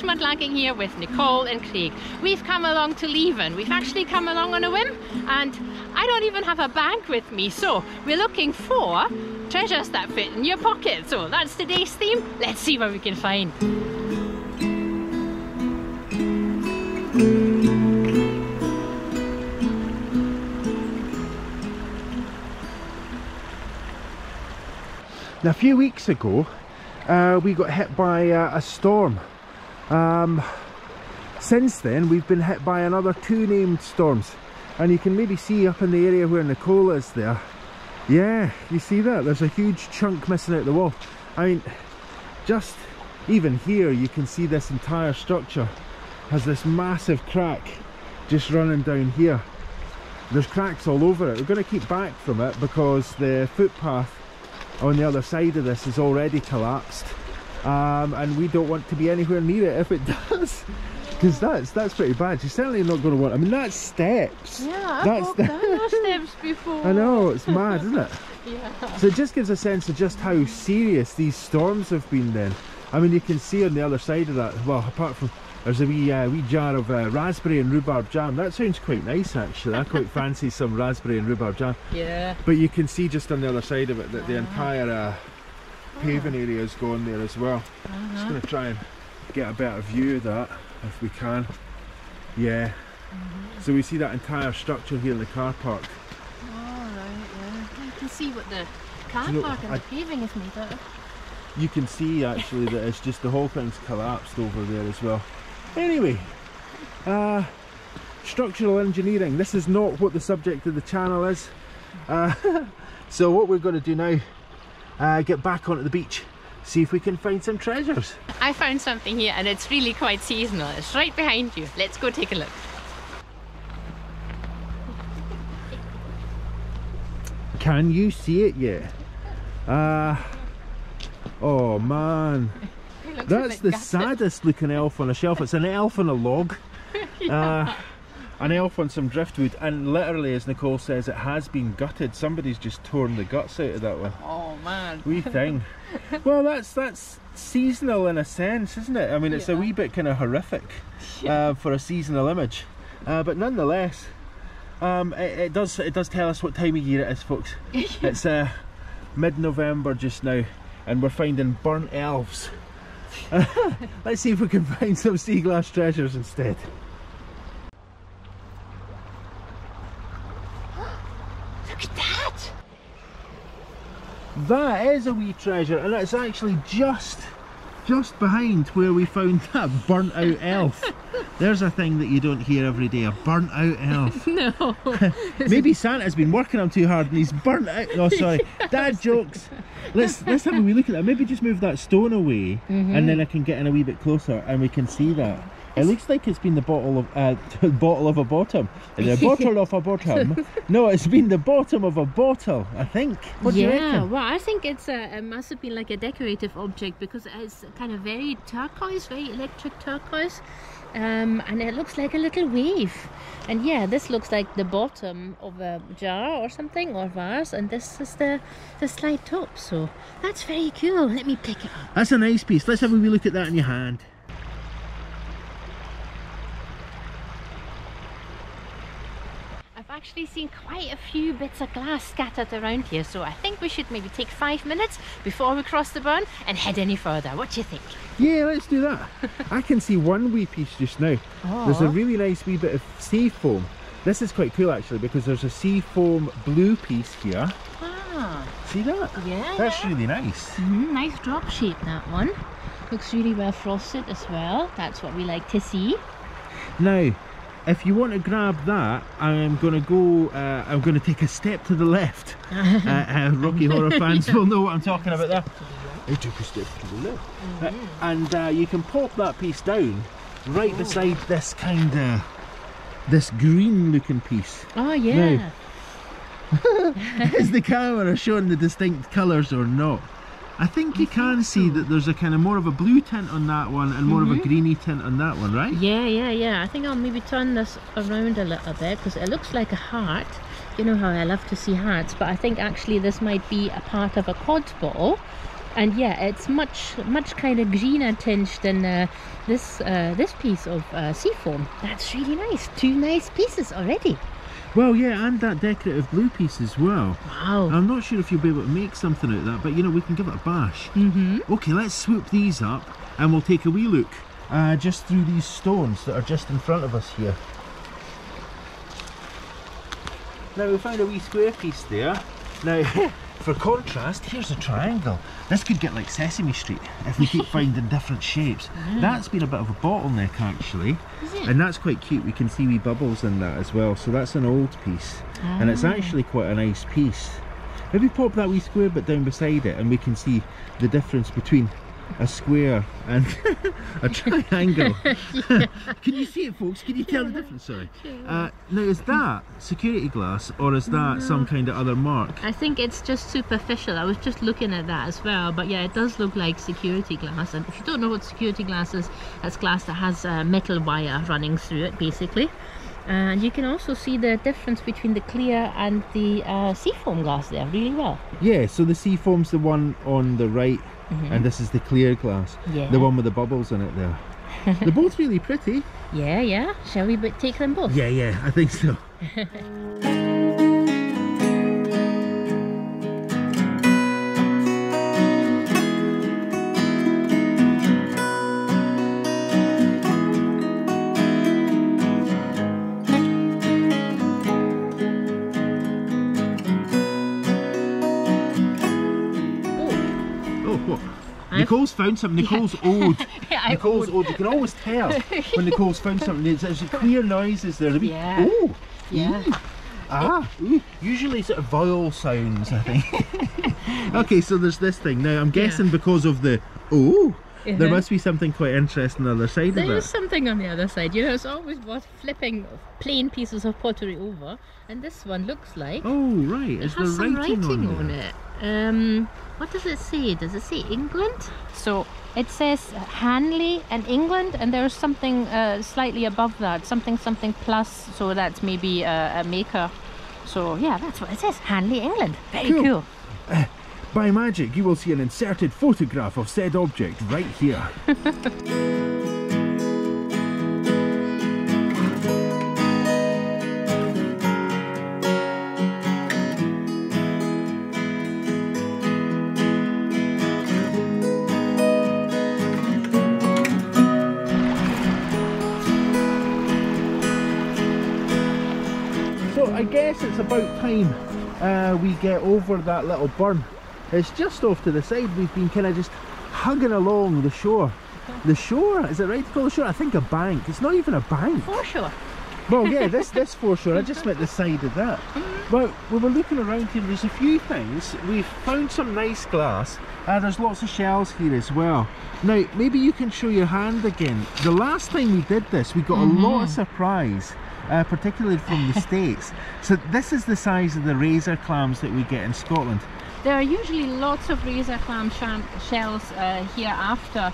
Fresh Mudlarking here with Nicole and Craig. We've come along to Leven. We've actually come along on a whim, and I don't even have a bag with me, so we're looking for treasures that fit in your pocket. So that's today's theme. Let's see what we can find. Now, a few weeks ago, we got hit by a storm. Since then, we've been hit by another 2 named storms. And you can maybe see up in the area where Nicole is there. Yeah, you see that? There's a huge chunk missing out the wall. I mean, just even here, you can see this entire structure has this massive crack just running down here. There's cracks all over it. We're going to keep back from it because the footpath on the other side of this is already collapsed, and we don't want to be anywhere near it if it does, because that's pretty bad. You're certainly not going to want. I mean, that's steps. Yeah, I've walked down those steps before. I know, it's mad, isn't it? Yeah. So it just gives a sense of just how serious these storms have been then. I mean, you can see on the other side of that, well, apart from there's a wee jar of raspberry and rhubarb jam. That sounds quite nice, actually. I quite fancy some raspberry and rhubarb jam. Yeah. But you can see just on the other side of it that the entire paving area is gone there as well. Just going to try and get a better view of that if we can. Yeah. So we see that entire structure here in the car park. Oh, right, yeah. You can see what the car park and the paving is made out of. You can see actually that it's just the whole thing's collapsed over there as well. Anyway, structural engineering. This is not what the subject of the channel is. So what we're going to do now, get back onto the beach, see if we can find some treasures. I found something here and it's really quite seasonal. It's right behind you. Let's go take a look. Can you see it yet? Oh man. That's the saddest looking elf on a shelf. It's an elf on a log. Yeah. An elf on some driftwood, and literally, as Nicole says, it has been gutted. Somebody's just torn the guts out of that one. Oh man. Wee thing. Well, that's seasonal in a sense, isn't it? I mean, it's a wee bit kind of horrific for a seasonal image, but nonetheless, it does tell us what time of year it is, folks. It's mid-November just now, and we're finding burnt elves. Let's see if we can find some sea glass treasures instead. Look at that! That is a wee treasure, and it's actually just behind where we found that burnt out elf. There's a thing that you don't hear every day, a burnt out elf. No. Maybe Santa's been working on too hard and he's burnt out. Oh, sorry, dad jokes. Let's have a wee look at that. Maybe just move that stone away, and then I can get in a wee bit closer and we can see that. It looks like it's been the bottle of a bottom. The bottle of a bottom. No, it's been the bottom of a bottle, I think. What do you reckon? Well, I think it must have been like a decorative object because it's kind of very turquoise, very electric turquoise, and it looks like a little wave. And yeah, this looks like the bottom of a jar or something, or vase, and this is the slide top. So that's very cool. Let me pick it up. That's a nice piece. Let's have a wee look at that in your hand. I've actually seen quite a few bits of glass scattered around here, so I think we should maybe take 5 minutes before we cross the burn and head any further. What do you think? Yeah, let's do that. I can see one wee piece just now. There's a really nice wee bit of sea foam. This is quite cool actually, because there's a sea foam blue piece here. See that? Yeah. That's really nice. Nice drop shape, that one. Looks really well frosted as well. That's what we like to see. Now, if you want to grab that, I'm going to take a step to the left. Rocky Horror fans will know what I'm talking about there. I took a step to the left. And you can pop that piece down right beside this this green looking piece. Oh yeah. Now, is the camera showing the distinct colours or not? I think you can see that there's a kind of more of a blue tint on that one and more of a greeny tint on that one, right? Yeah. I think I'll maybe turn this around a little bit because it looks like a heart. You know how I love to see hearts, but I think actually this might be a part of a cod bottle. And yeah, it's much kind of greener tinge than this piece of seafoam. That's really nice. 2 nice pieces already. Well, yeah, and that decorative blue piece as well. Wow. I'm not sure if you'll be able to make something out of that, but you know, we can give it a bash. Okay, let's swoop these up and we'll take a wee look just through these stones that are just in front of us here. Now, we found a wee square piece there. Now, for contrast, here's a triangle. This could get like Sesame Street if we keep finding different shapes. That's been a bit of a bottleneck actually, and that's quite cute. We can see wee bubbles in that as well. So that's an old piece, and it's actually quite a nice piece. Maybe pop that wee square bit down beside it and we can see the difference between a square and a triangle. Can you see it, folks? Can you tell the difference? Sorry. Now, is that security glass or is that some kind of other mark? I think it's just superficial. I was just looking at that as well, but yeah, it does look like security glass. And if you don't know what security glass is, that's glass that has metal wire running through it, basically. And you can also see the difference between the clear and the seafoam glass there really well. Yeah, so the seafoam's the one on the right, and this is the clear glass, the one with the bubbles in it there. They're both really pretty. Yeah. Shall we take them both? Yeah, I think so. Nicole's found something. Nicole's old. Nicole's old. You can always tell when Nicole's found something. There's clear noises there. Oh, ooh. Usually sort of vowel sounds, I think. Okay, so there's this thing. Now I'm guessing because of the there must be something quite interesting on the other side of it. There is something on the other side. You know, it's always worth flipping plain pieces of pottery over, and this one looks like. Oh right, is there writing on it? What does it say? Does it say England? So it says Hanley and England, and there's something slightly above that, something plus, so that's maybe a maker. So yeah, that's what it says, Hanley, England. Very cool. By magic, you will see an inserted photograph of said object right here. So I guess it's about time we get over that little burn. It's just off to the side. We've been kind of just hugging along the shore. The shore? Is it right to call the shore? I think a bank. It's not even a bank. Foreshore. Well, yeah, this foreshore. I just meant the side of that. Well, we were looking around here. There's a few things. We've found some nice glass. There's lots of shells here as well. Now, maybe you can show your hand again. The last time we did this, we got a lot of surprise. Particularly from the States. So this is the size of the razor clams that we get in Scotland. There are usually lots of razor clam shells here after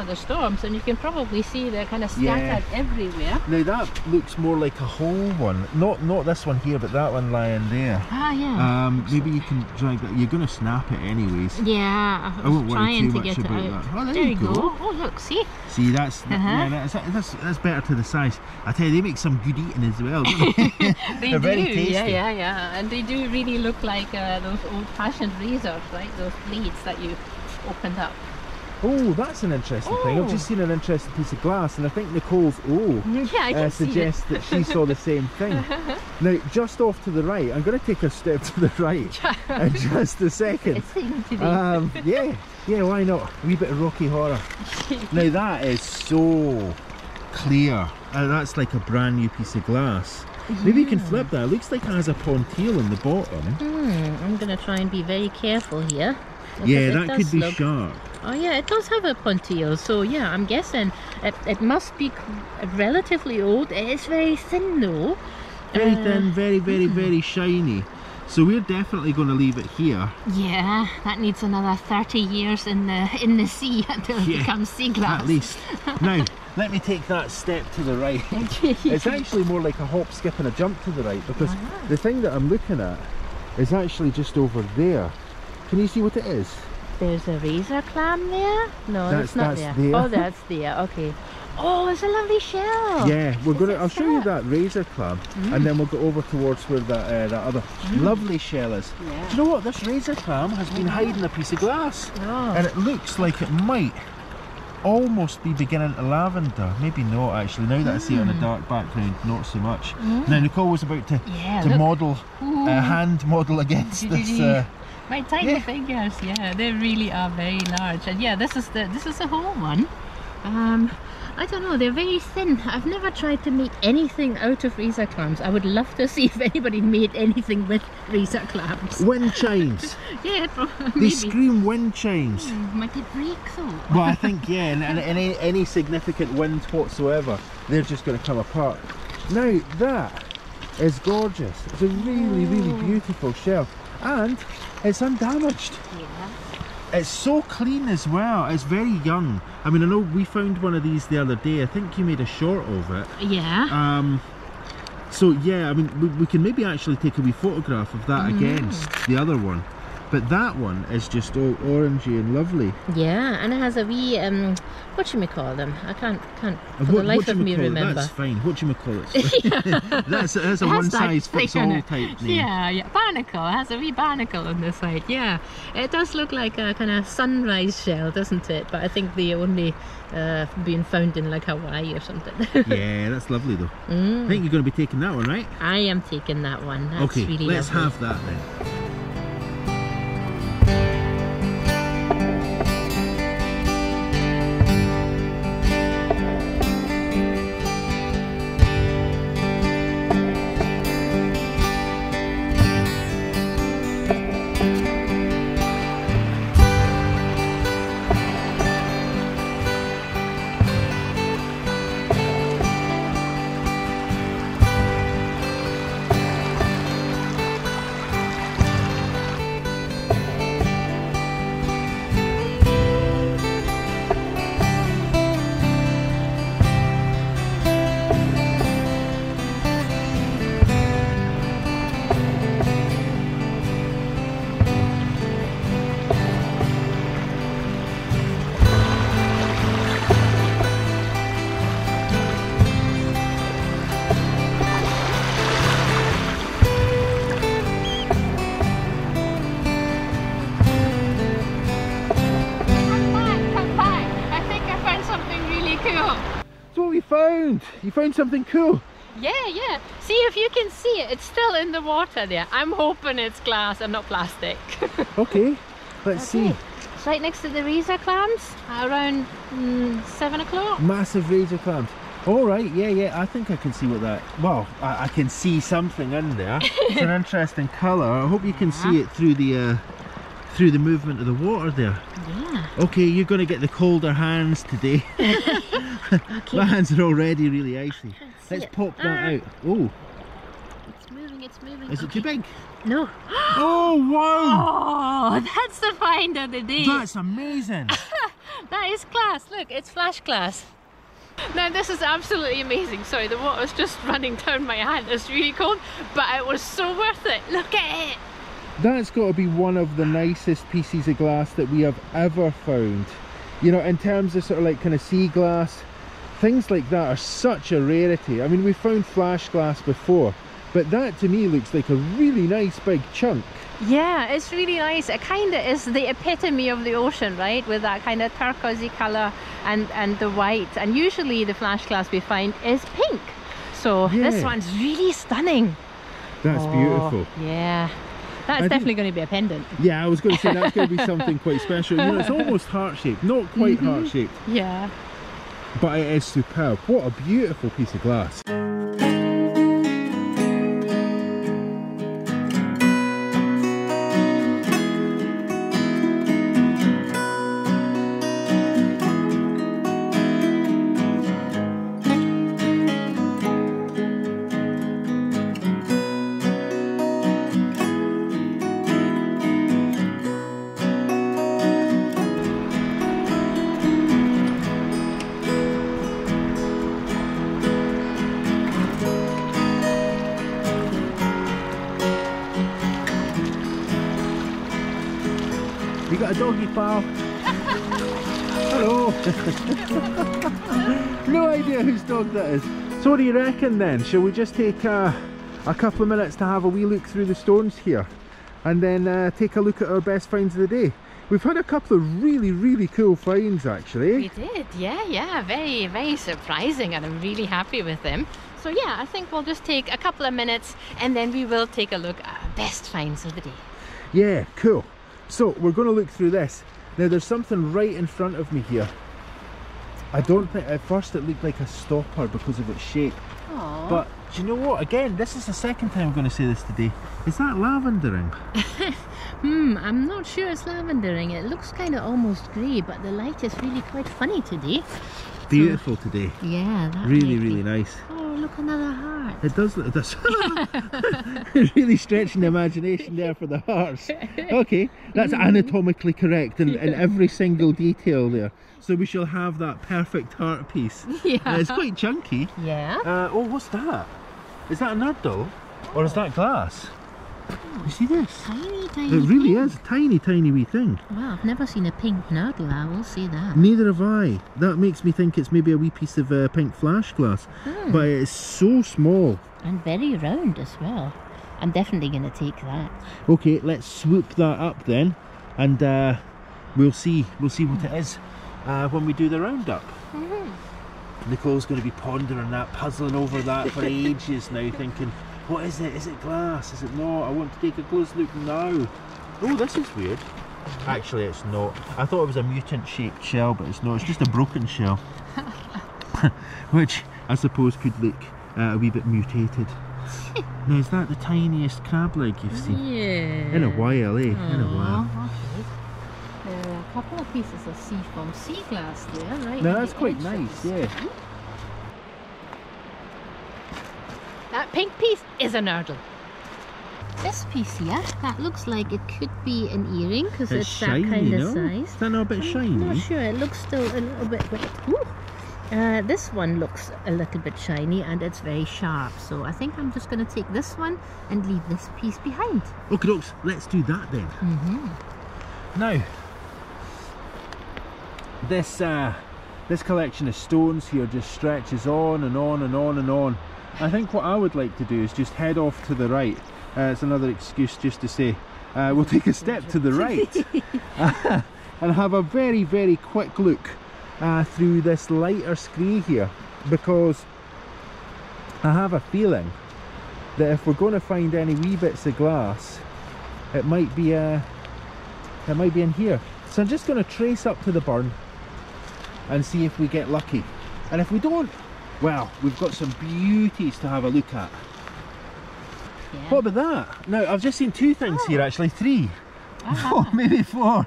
the storms, and you can probably see they're kind of scattered everywhere. Now that looks more like a whole one, not this one here, but that one lying there. Ah, yeah. Maybe you can drag that. You're going to snap it anyways. Yeah, I won't worry too to much about out. that. Oh, there you go. Oh, look, see? See, that's that's better to the size. I tell you, they make some good eating as well, don't they? They They're do. very tasty. Yeah, and they do really look like those old-fashioned razors, right? Those blades that you opened up. Oh, that's an interesting thing. I've just seen an interesting piece of glass, and I think Nicole's suggests that she saw the same thing. Now, just off to the right, I'm going to take a step to the right in just a second. Yeah, why not? A wee bit of Rocky Horror. Now that is so clear. That's like a brand new piece of glass. Maybe you can flip that. It looks like it has a pontile in the bottom. I'm going to try and be very careful here. Yeah, that could be sharp. Oh yeah, it does have a pontile, so yeah, I'm guessing it must be relatively old. It is very thin though. Very thin, very shiny. So we're definitely going to leave it here. Yeah, that needs another 30 years in the sea until it becomes sea glass. At least. Now, let me take that step to the right. It's actually more like a hop, skip and a jump to the right, because the thing that I'm looking at is actually just over there. Can you see what it is? there's a razor clam there. No, That's not there. there. Oh, that's there. Okay. Oh, it's a lovely shell. Yeah, I'll show you that razor clam, and then we'll go over towards where that other lovely shell is. Yeah. Do you know what? This razor clam has been hiding a piece of glass, Oh. and it looks like it might almost be beginning to lavender. Maybe not actually. Now that I see it on a dark background, not so much. Now Nicole was about to look. model, hand model against this. My tiny fingers, yeah, they really are very large. And yeah, this is a whole one. I don't know, they're very thin. I've never tried to make anything out of razor clams. I would love to see if anybody made anything with razor clams. Wind chimes. Yeah, They maybe. scream wind chimes. Might it break though? Well, I think, yeah, and any significant wind whatsoever, they're just going to come apart. Now, that is gorgeous. It's a really, really beautiful shell. And it's undamaged. Yeah. It's so clean as well. It's very young. I mean, I know we found one of these the other day. I think you made a short of it. Yeah. So yeah, I mean, we can maybe actually take a wee photograph of that against the other one. But that one is just all orangey and lovely. Yeah, and it has a wee what you may call them? I can't for the life of me remember. That's fine. What you call it? that's a one size fits all type name. Yeah, barnacle. It has a wee barnacle on the side. Yeah, it does look like a kind of sunrise shell, doesn't it? But I think they only been found in like Hawaii or something. Yeah, that's lovely though. I think you're going to be taking that one, right? I am taking that one. That's okay, really let's lovely. have that then. You found something cool. Yeah. See if you can see it. It's still in the water there. I'm hoping it's glass and not plastic. Okay, let's see. It's right next to the razor clams around 7 o'clock. Massive razor clams. All right, yeah. I think I can see what that. Well, I can see something in there. It's an interesting colour. I hope you can see it through the movement of the water there. Yeah. Okay, you're going to get the colder hands today. Okay. My hands are already really icy. Let's pop that out. Oh, It's moving. is it too big? No. Oh, wow! Oh, that's the find of the day. That's amazing. That is class. Look, it's flash glass. Now this is absolutely amazing. Sorry, the water's just running down my hand. It's really cold, but it was so worth it. Look at it. That's got to be one of the nicest pieces of glass that we have ever found. You know, in terms of sort of like kind of sea glass, things like that are such a rarity. I mean, we found flash glass before, but that to me looks like a really nice big chunk. Yeah, it's really nice. It kind of is the epitome of the ocean, right? With that kind of turquoisey colour and the white. And usually the flash glass we find is pink. So this one's really stunning. That's beautiful. Yeah. That's definitely going to be a pendant. Yeah, I was going to say that's going to be something quite special. You know, it's almost heart-shaped, not quite heart-shaped. Yeah. But it is superb. What a beautiful piece of glass. You got a doggy, pal? Hello. No idea whose dog that is. So what do you reckon then? Shall we just take a couple of minutes to have a wee look through the stones here, and then take a look at our best finds of the day? We've had a couple of really cool finds actually. We did, yeah, very surprising, and I'm really happy with them. So yeah, I think we'll just take a couple of minutes and then we will take a look at our best finds of the day. Yeah, cool. So we're going to look through this. Now there's something right in front of me here. I don't think, at first it looked like a stopper because of its shape. Aww. But do you know what? Again, this is the second time I'm going to say this today. Is that lavendering? I'm not sure it's lavendering. It looks kind of almost grey, but the light is really quite funny today. Beautiful today. Yeah, that really nice. Oh, look, another heart. It does look this. Really stretching the imagination there for the hearts. Okay, that's anatomically correct in every single detail there. So we shall have that perfect heart piece. Yeah. It's quite chunky. Yeah. Oh, what's that? Is that a nurdle? Or is that glass? You see this? Tiny It really is a tiny wee thing. Wow, I've never seen a pink nurdle, I will say that. Neither have I. That makes me think it's maybe a wee piece of pink flash glass. But it is so small. And very round as well. I'm definitely going to take that. Okay, let's swoop that up then, and we'll see what it is when we do the roundup. Nicole's going to be pondering that, puzzling over that for ages now, thinking, what is it? Is it glass? Is it not? I want to take a close look now. Oh, this is weird. Actually, it's not. I thought it was a mutant-shaped shell, but it's not. It's just a broken shell. Which, I suppose, could look a wee bit mutated. Now, is that the tiniest crab leg you've seen? Yeah. In a while, eh? In a while. Okay. There are a couple of pieces of seafoam sea glass there, right? Now, that's quite nice, yeah. That pink piece is a nurdle. This piece here, that looks like it could be an earring because it's shiny, that kind of no? size. Is that not a bit shiny? I'm not sure, it looks still a little bit wet. This one looks a little bit shiny and it's very sharp, so I think I'm just going to take this one and leave this piece behind. Okay, dokes, let's do that then. Now, this collection of stones here just stretches on and on and on and on. I think what I would like to do is just head off to the right. It's another excuse just to say we'll take a step to the right and have a very quick look through this lighter scree here, because I have a feeling that if we're going to find any wee bits of glass, it might be in here. So I'm just going to trace up to the burn and see if we get lucky, and if we don't, well, we've got some beauties to have a look at. Yeah. What about that? Now, I've just seen two things here actually, three. Oh, maybe four.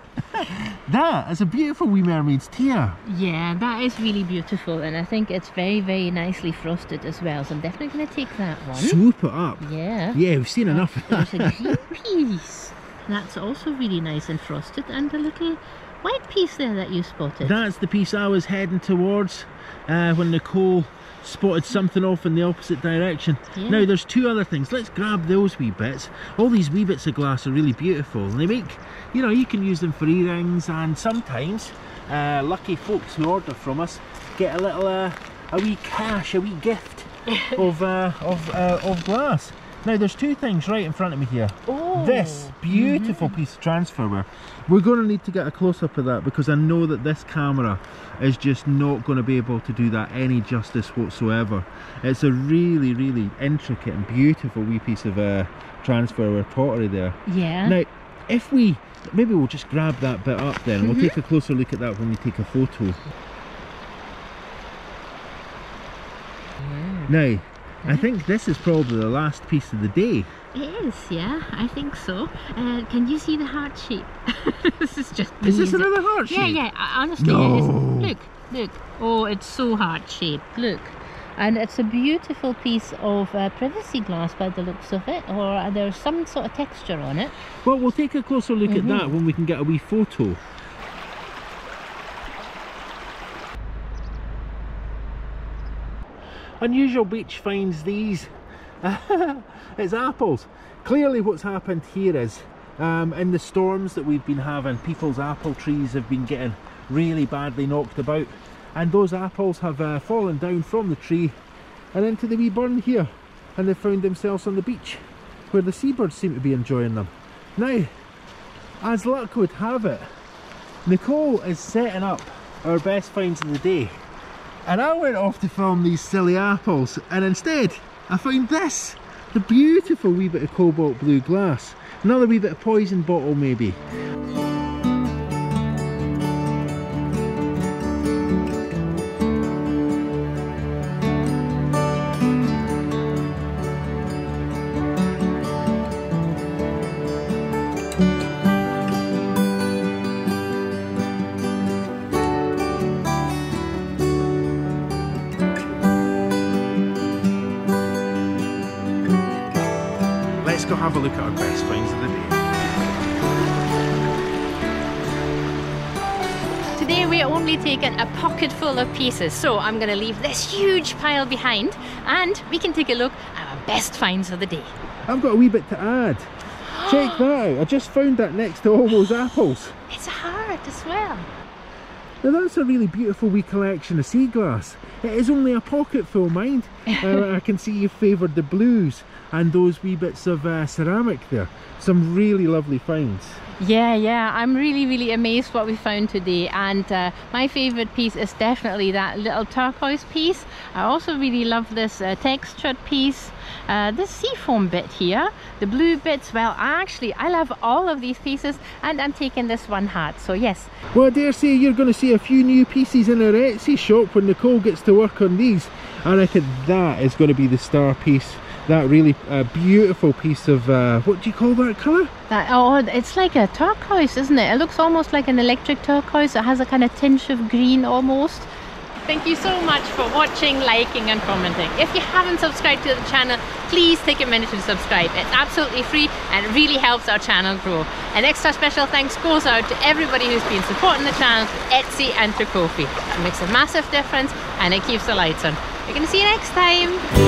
That is a beautiful wee mermaid's tear. Yeah, that is really beautiful, and I think it's very nicely frosted as well, so I'm definitely going to take that one. Swoop it up. Yeah. Yeah, we've seen enough of that. There's a green piece. That's also really nice and frosted, and a little white piece there that you spotted. That's the piece I was heading towards when Nicole spotted something off in the opposite direction. Yeah. Now there's two other things. Let's grab those wee bits. All these wee bits of glass are really beautiful, and they make, you know, you can use them for earrings, and sometimes lucky folks who order from us get a little a wee cash, a wee gift of glass. Now there's two things right in front of me here. Oh, this beautiful piece of transferware. We're going to need to get a close-up of that, because I know that this camera is just not going to be able to do that any justice whatsoever. It's a really intricate and beautiful wee piece of transferware pottery there. Yeah. Now, if we, maybe we'll just grab that bit up then, and we'll take a closer look at that when we take a photo. Now, I think this is probably the last piece of the day. It is, yeah, I think so. Can you see the heart shape? This is just amazing. Is this another heart shape? Yeah, honestly, no. It is. Look. Oh, it's so heart shaped. Look. And it's a beautiful piece of privacy glass by the looks of it, or there's some sort of texture on it. Well, we'll take a closer look at that when we can get a wee photo. Unusual beach finds these. It's apples. Clearly what's happened here is In the storms that we've been having, people's apple trees have been getting really badly knocked about, and those apples have fallen down from the tree and into the wee burn here, and they've found themselves on the beach where the seabirds seem to be enjoying them. Now, as luck would have it, Nicole is setting up our best finds of the day, and I went off to film these silly apples, and instead I found this, the beautiful wee bit of cobalt blue glass. Another wee bit of poison bottle maybe. Let's go have a look at our best finds of the day. Today we're only taking a pocket full of pieces, so I'm going to leave this huge pile behind and we can take a look at our best finds of the day. I've got a wee bit to add. Check that out, I just found that next to all those apples. It's a heart as well. Now that's a really beautiful wee collection of sea glass. It is only a pocket full, mind. I can see you favoured the blues and those wee bits of ceramic there. Some really lovely finds. Yeah, I'm really amazed what we found today, and my favourite piece is definitely that little turquoise piece. I also really love this textured piece, this seafoam bit here, the blue bits. Well, I love all of these pieces, and I'm taking this one heart, so yes. Well, I dare say you're going to see a few new pieces in our Etsy shop when Nicole gets to work on these. I reckon that is going to be the star piece. That really beautiful piece of, what do you call that colour? Oh, it's like a turquoise, isn't it? It looks almost like an electric turquoise. It has a kind of tinge of green almost. Thank you so much for watching, liking and commenting. If you haven't subscribed to the channel, please take a minute to subscribe. It's absolutely free and it really helps our channel grow. An extra special thanks goes out to everybody who's been supporting the channel, Etsy and through Ko-fi. It makes a massive difference and it keeps the lights on. We're going to see you next time.